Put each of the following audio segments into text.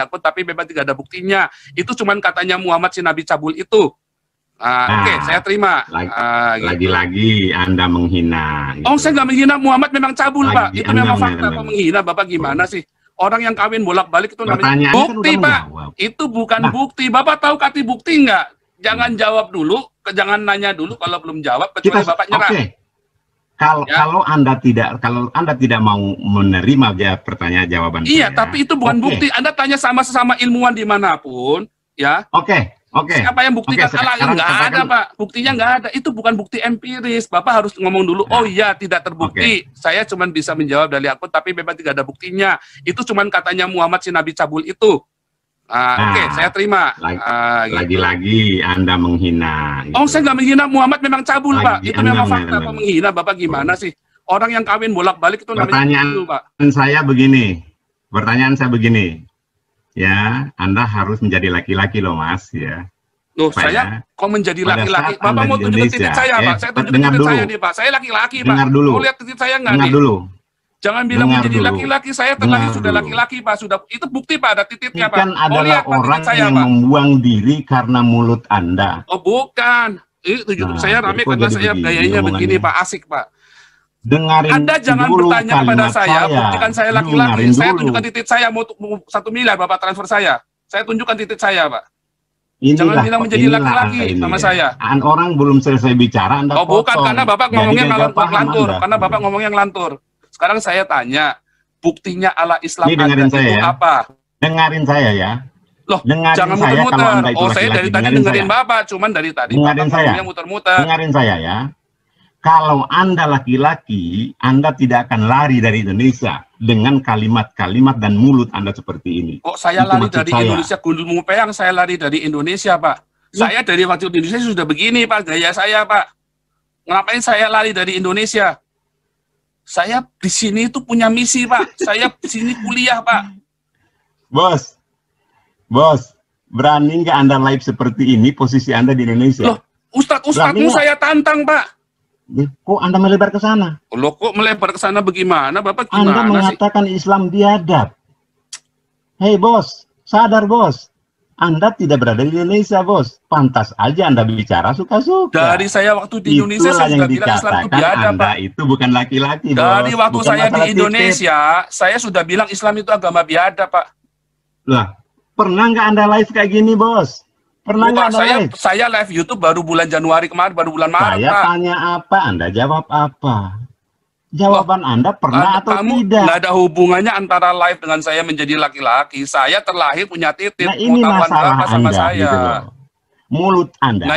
akun, tapi memang tidak ada buktinya. Itu cuman katanya Muhammad si Nabi cabul itu. Oke, saya terima. Lagi-lagi Anda menghina. Gitu. Oh, saya nggak menghina, Muhammad memang cabul, Pak. Itu memang fakta. Apa menghina, Bapak gimana sih? Orang yang kawin bolak-balik itu namanya bukti, Pak. Itu bukan bukti. Bapak tahu kati bukti nggak? Jangan jawab dulu, jangan nanya dulu kalau belum jawab, kecuali Bapak nyerah. Kalau Anda tidak mau menerima pertanyaan jawaban iya, saya, tapi itu bukan bukti. Anda tanya sama sesama ilmuwan dimanapun, ya. Oke. Siapa yang buktikan Allah? Nggak ada, Pak. Buktinya nggak ada. Itu bukan bukti empiris. Bapak harus ngomong dulu. Oh iya, tidak terbukti. Saya cuma bisa menjawab dari akun, tapi memang tidak ada buktinya. Itu cuma katanya Muhammad si Nabi cabul itu. Oke, saya terima. Lagi-lagi Anda menghina. Gitu. Oh, saya nggak menghina, Muhammad memang cabul, Pak. Itu memang fakta. Apa menghina, Bapak gimana sih? Orang yang kawin bolak-balik itu namanya cabul, Pak. Pertanyaan saya begini. Ya, Anda harus menjadi laki-laki loh, Mas, ya. Loh, saya kok menjadi laki-laki? Bapak mau tunjukin titik saya, Pak. Saya tunjukin titik saya nih, Pak. Saya laki-laki, Pak. Mau lihat titik saya nggak nih? Jangan bilang menjadi laki-laki, saya terlahir sudah laki-laki, Pak. Sudah, itu bukti, Pak, ada titiknya, Pak. Kan adalah orang yang membuang diri karena mulut Anda. Oh, bukan. Itu YouTube saya rame karena saya gayanya begini, Pak. Asik, Pak. Anda jangan bertanya kepada saya, buktikan saya laki-laki. Saya tunjukkan titik saya, mau 1 miliar, Bapak transfer saya. Saya tunjukkan titik saya, Pak. Jangan bilang menjadi laki-laki sama saya. Orang belum selesai bicara, Anda potong. Bukan, karena Bapak ngomongnya ngelantur. Karena Bapak ngomongnya ngelantur. Sekarang saya tanya, buktinya Allah Islam ada itu apa? Dengarin saya ya. Loh, jangan muter-muter. Oh, saya dari tadi dengerin Bapak, cuman dari tadi Bapak ngomongnya muter-muter. Dengarin saya ya. Kalau Anda laki-laki, Anda tidak akan lari dari Indonesia dengan kalimat-kalimat dan mulut Anda seperti ini. Kok saya lari dari Indonesia? Gundul Mupeyang saya lari dari Indonesia, Pak. Saya dari waktu Indonesia sudah begini, Pak, gaya saya, Pak. Ngapain saya lari dari Indonesia? Saya di sini itu punya misi, Pak. Saya di sini kuliah, Pak. Bos, berani nggak Anda live seperti ini, posisi Anda di Indonesia? Loh, Ustadz-ustadzmu saya tantang, Pak. Kok Anda melebar ke sana? Loh, kok melebar ke sana bagaimana? Bapak gimana Anda mengatakan sih? Islam biadab. Hei, Bos, sadar, Bos. Anda tidak berada di Indonesia, Bos. Pantas aja Anda bicara suka-suka. Dari saya waktu di Indonesia, saya sudah bilang Islam itu biadab, Pak. Itu bukan laki-laki, Bos. Dari waktu saya di Indonesia, saya sudah bilang Islam itu agama biadab, Pak. Lah, pernah nggak Anda live kayak gini, Bos? Pernah nggak Anda live? Saya live YouTube baru bulan Januari kemarin, baru bulan Maret, Pak. Saya tanya apa, Anda jawab apa? Jawaban Anda pernah atau tidak? Nggak ada hubungannya antara live dengan saya menjadi laki-laki. Saya terlahir punya titik. Nah, ini masalah Anda, saya. Gitu loh. Mulut Anda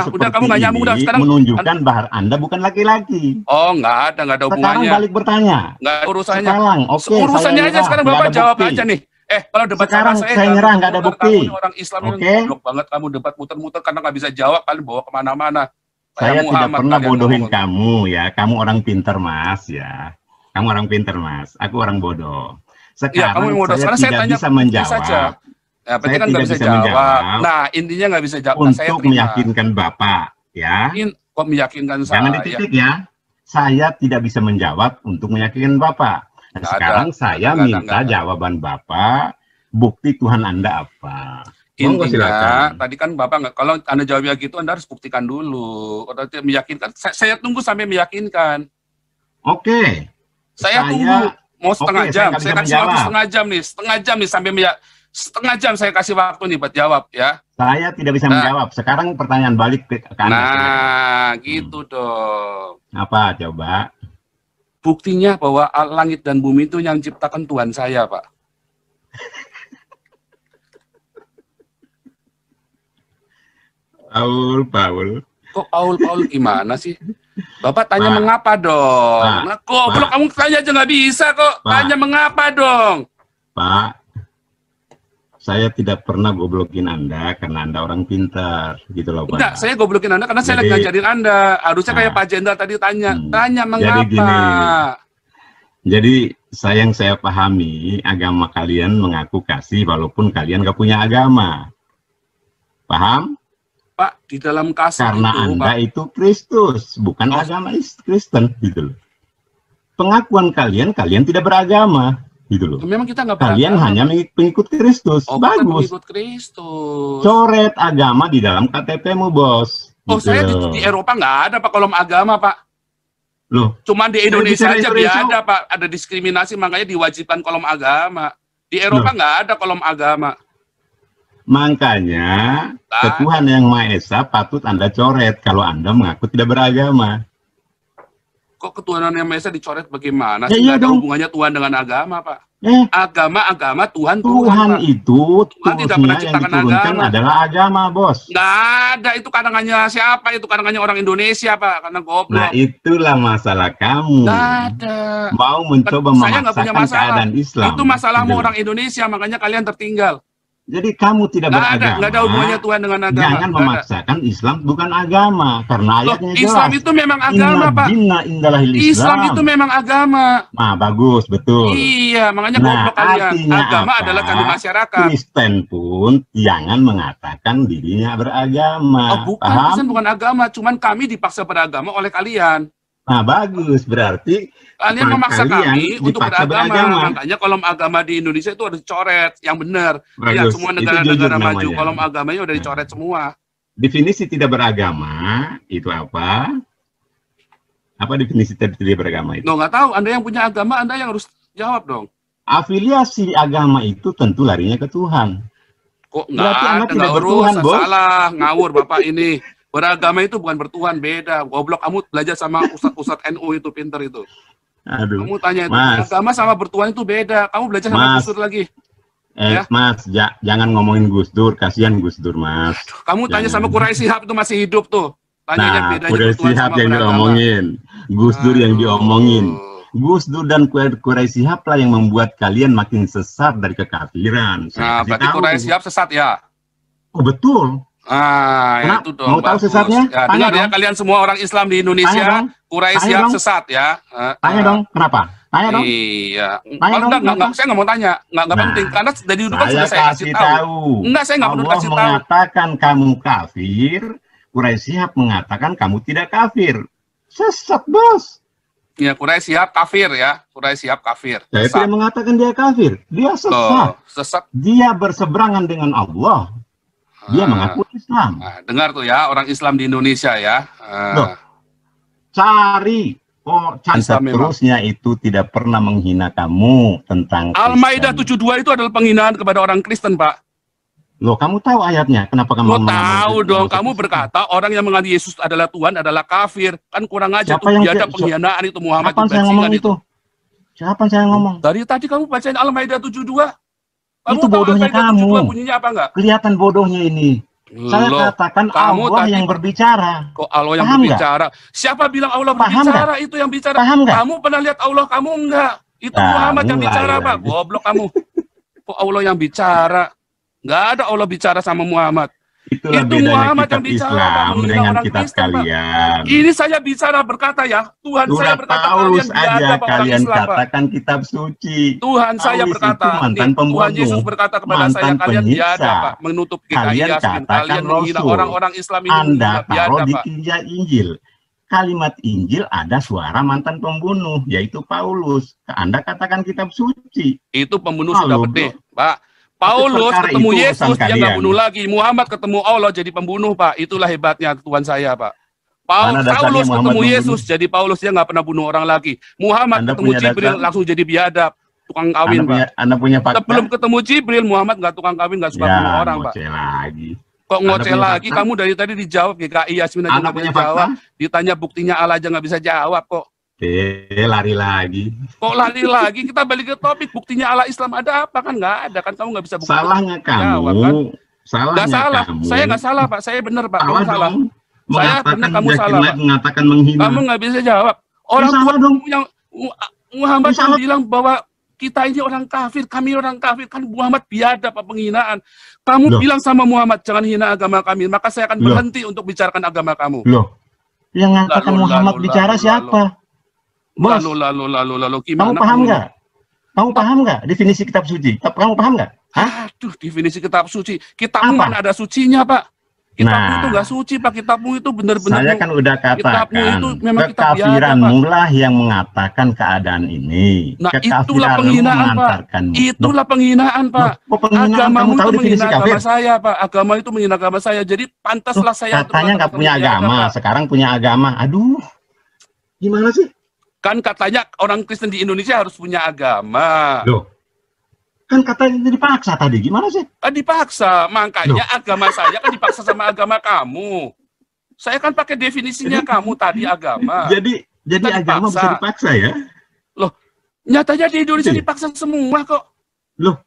udah kamu nggak nyambung sekarang menunjukkan bahwa Anda bukan laki-laki. Oh, nggak ada hubungannya. Sekarang balik bertanya. Nggak ada urusannya. Sekarang, urusannya aja sekarang Bapak jawab aja nih. Kalau debat sekarang sama saya nyerah, nggak ada bukti. Kamu orang Islam yang goblok banget, kamu debat muter-muter karena nggak bisa jawab, kalian bawa kemana-mana. Saya tidak pernah bodohin kamu ya. Kamu orang pinter, Mas, ya. Kamu orang pinter, Mas. Aku orang bodoh. Sekarang saya tidak bisa menjawab. Ya, berarti kan nggak bisa jawab. Nah, intinya nggak bisa jawab. Untuk meyakinkan Bapak, ya. Kok meyakinkan saya? Jangan dititik ya. Saya tidak bisa menjawab untuk meyakinkan Bapak. Nah, sekarang saya minta jawaban Bapak. Bukti Tuhan Anda apa? Intinya, tadi kan Bapak nggak, kalau Anda jawabnya gitu, Anda harus buktikan dulu. Kalau tidak meyakinkan, saya tunggu sampai meyakinkan. Oke. Saya tunggu, mau setengah jam. Saya kasih waktu setengah jam nih sampai setengah jam saya kasih waktu nih buat jawab ya. Saya tidak bisa menjawab. Sekarang pertanyaan balik ke Anda. Nah, gitu dong. Apa coba? Buktinya bahwa langit dan bumi itu yang ciptakan Tuhan saya, Pak. Paul. Kok Paul gimana sih? Bapak tanya Pak, mengapa dong? Nah, kok belum kamu tanya aja nggak bisa kok. Pak, tanya mengapa dong? Pak, saya tidak pernah goblokin Anda karena Anda orang pintar, gitu loh Pak. Enggak, saya goblokin Anda karena saya lagi ngajarin Anda. Harusnya kayak Pak Jenderal tadi tanya mengapa? Jadi yang saya pahami, agama kalian mengaku kasih walaupun kalian nggak punya agama. Paham? Pak, di dalam kasih karena itu, Anda Pak, itu Kristus, bukan agama Kristen, gitu loh. Pengakuan kalian tidak beragama. gitu loh. Memang kita nggak kalian hanya mengikut Kristus. Bagus. Mengikut Kristus. Coret agama di dalam KTP-mu, bos. Oh, gitu. Saya di Eropa nggak ada Pak kolom agama, Pak. Loh, cuman di Indonesia aja ada Pak, ada diskriminasi makanya diwajibkan kolom agama. Di Eropa nggak ada kolom agama. Makanya Tuhan Yang Maha Esa patut Anda coret kalau Anda mengaku tidak beragama. Kok ketuhanan Yang Maha Esa dicoret bagaimana? Nggak ada hubungannya Tuhan dengan agama, Pak. Agama Tuhan itu Tuhan tidak pernah ciptakan agama. Adalah agama, bos. Nggak ada, itu karangannya siapa? Itu karangannya orang Indonesia, Pak, karena goblok. Nah, itulah masalah kamu. Nggak ada. Mau mencoba memaksakan keadaan Islam. Itu masalahmu orang Indonesia, makanya kalian tertinggal. Jadi kamu tidak beragama. Nggak ada hubungannya Tuhan dengan agama. Jangan memaksakan Islam bukan agama, karena ayatnya jelas. Islam itu memang agama, Pak. Islam itu memang agama. Nah, bagus, betul. Iya, makanya goblok kalian. Agama adalah kandung masyarakat. Kristen pun jangan mengatakan dirinya beragama. Oh, bukan, Kristen bukan agama, cuman kami dipaksa beragama oleh kalian. Nah, bagus, berarti kalian memaksa kami untuk beragama. Makanya kolom agama di Indonesia itu harus dicoret, yang benar. Ya, semua negara-negara maju kolom agamanya udah dicoret semua. Definisi tidak beragama itu apa? Apa definisi tidak beragama itu? Nggak tahu. Anda yang punya agama, Anda yang harus jawab dong. Afiliasi agama itu tentu larinya ke Tuhan. Kok nggak urus? Salah, ngawur Bapak ini. Beragama itu bukan bertuhan, beda. Goblok, kamu belajar sama ustadz NU itu, pinter itu. Aduh, kamu tanya itu, agama sama bertuhan itu beda. Kamu belajar sama Gus Dur lagi. Ya? Mas, jangan ngomongin Gus Dur, kasihan GusDur, Mas. Aduh, kamu tanya sama Quraisy Shihab itu masih hidup tuh. Tanya bedanya Quraisy Shihab yang diomongin, Gus Dur yang diomongin. Gus Dur dan Quraisy Shihab lah yang membuat kalian makin sesat dari kekafiran. Nah, berarti Quraisy Shihab sesat ya? Oh, betul. Ya itu dong. Mau tahu sesatnya? Ya, dengar ya kalian semua orang Islam di Indonesia, Quraisy Shihab sesat ya. Tanya dong, kenapa? Tanya dong. Iya. Enggak, saya nggak mau tanya. Enggak penting karena dari dulu kan sudah saya kasih tahu. Enggak, saya nggak perlu kasih tahu. Allah mengatakan kamu kafir, Quraisy Shihab mengatakan kamu tidak kafir. Sesat, bos. Ya, Quraisy Shihab kafir ya. Quraisy Shihab kafir. Saya tidak mengatakan dia kafir. Dia sesat. Sesat. Dia berseberangan dengan Allah. Dia mengaku Islam. Dengar tuh ya, orang Islam di Indonesia ya. Cari seterusnya itu tidak pernah menghina kamu tentang Al-Maidah 72 itu adalah penghinaan kepada orang Kristen, Pak. Loh, kamu tahu ayatnya? Kenapa kamu tahu dong, kamu berkata orang yang mengatakan Yesus adalah Tuhan adalah kafir. Kan kurang aja tuh, biadab penghinaan itu Muhammad. Siapa yang ngomong itu? Siapa yang ngomong? Dari tadi kamu bacain Al-Maidah 72. Itu bodohnya kamu. Bunyinya apa enggak? Kelihatan bodohnya ini. Saya katakan Allah yang berbicara. Kok Allah yang berbicara? Siapa bilang Allah berbicara? Itu yang bicara. Kamu pernah lihat Allah? Kamu enggak. Itu Muhammad yang bicara, Pak. Goblok kamu. Kok Allah yang bicara? Enggak ada Allah bicara sama Muhammad. Itulah itu Muhammad yang bicara Islam dengan kitab kalian. Ini saya bicara berkata ya, Tuhan saya berkata Paulus aja kalian katakan kitab suci. Tuhan saya berkata, Tuhan Yesus berkata kepada saya, kalian biadab, Pak, menutup GKI Yasin, kalian menghina orang-orang Islam ini. Anda taruh di Injil. Kalimat Injil ada suara mantan pembunuh, yaitu Paulus. Anda katakan kitab suci. Itu pembunuh sudah gede, Pak. Paulus ketemu Yesus, dia nggak bunuh lagi. Muhammad ketemu Allah jadi pembunuh, Pak. Itulah hebatnya Tuhan saya, Pak. Paulus ketemu Yesus, jadi Paulus dia nggak pernah bunuh orang lagi. Muhammad ketemu Jibril langsung jadi biadab, tukang kawin, Pak. Anda punya fakta? Sebelum ketemu Jibril, Muhammad nggak tukang kawin, nggak suka bunuh orang, Pak. Kok ngoceh lagi? Kamu dari tadi dijawab GKI Yasin aja nggak bisa jawab. Ditanya buktinya Allah aja nggak bisa jawab kok. Lari lagi. Kok lari lagi? Kita balik ke topik. Buktinya Allah Islam ada apa? Kan nggak ada. Kan kamu nggak bisa bukti. Salahnya kamu. Jawab, kan? Nggak salah. Kamu. Saya nggak salah, Pak. Saya benar, Pak. Kamu salah. Saya benar, kamu salah, Pak. Mengatakan menghina. Kamu nggak bisa jawab. Orang tua yang Muhammad yang bilang bahwa kita ini orang kafir, kami orang kafir. Kan Muhammad biadab, Pak, penghinaan. Kamu bilang sama Muhammad, jangan hina agama kami. Maka saya akan berhenti untuk bicarakan agama kamu. Loh, yang mengatakan Muhammad bicara siapa? Bos, lalu, kamu paham nggak? Kamu paham nggak definisi kitab suci? Kamu paham nggak? Aduh, definisi kitab suci. Kitab mana ada sucinya, Pak? Kitabmu itu nggak suci, Pak. Kitabmu itu benar-benar. Saya kan udah katakan, kekafiranmu lah yang mengatakan keadaan ini. Nah, itulah penghinaan, Pak. Itulah penghinaan, Pak. Agamamu itu menghina agama saya, Pak. Agama itu menghina agama saya. Jadi pantaslah saya. Katanya nggak punya agama, sekarang punya agama. Aduh, gimana sih? Kan katanya orang Kristen di Indonesia harus punya agama. Loh. Kan katanya dipaksa tadi, gimana sih? Dipaksa, makanya agama saya kan dipaksa sama agama kamu. Saya kan pakai definisinya kamu tadi agama. Jadi agama bisa dipaksa ya? Loh, nyatanya di Indonesia dipaksa semua kok. Loh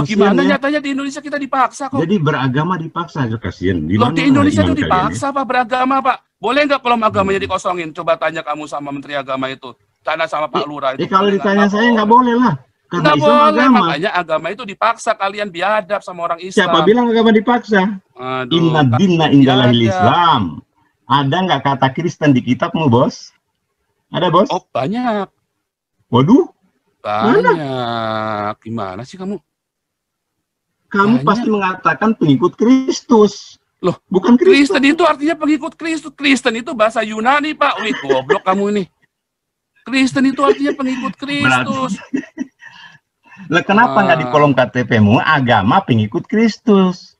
Gimana ya? Nyatanya di Indonesia kita dipaksa kok. Jadi beragama dipaksa, kasihan. Loh, di Indonesia itu dipaksa Pak beragama, Pak. Boleh nggak kalau agamanya dikosongin? Coba tanya kamu sama Menteri Agama itu. Tanya sama Pak Lurah itu. Kalau ditanya saya nggak boleh lah. Nggak boleh, makanya agama itu dipaksa, kalian biadab sama orang Islam. Siapa bilang agama dipaksa? Inna dinna indallahil Islam. Ada nggak kata Kristen di kitabmu, Bos? Ada, Bos? Oh, banyak. Waduh. Banyak. Gimana sih kamu? Kamu pasti mengatakan pengikut Kristus. Loh, bukan Kristus. Kristen itu artinya pengikut Kristus. Kristen itu bahasa Yunani, Pak. Wih, goblok kamu ini. Kristen itu artinya pengikut Kristus. Lah kenapa nggak di kolom KTP-mu agama pengikut Kristus?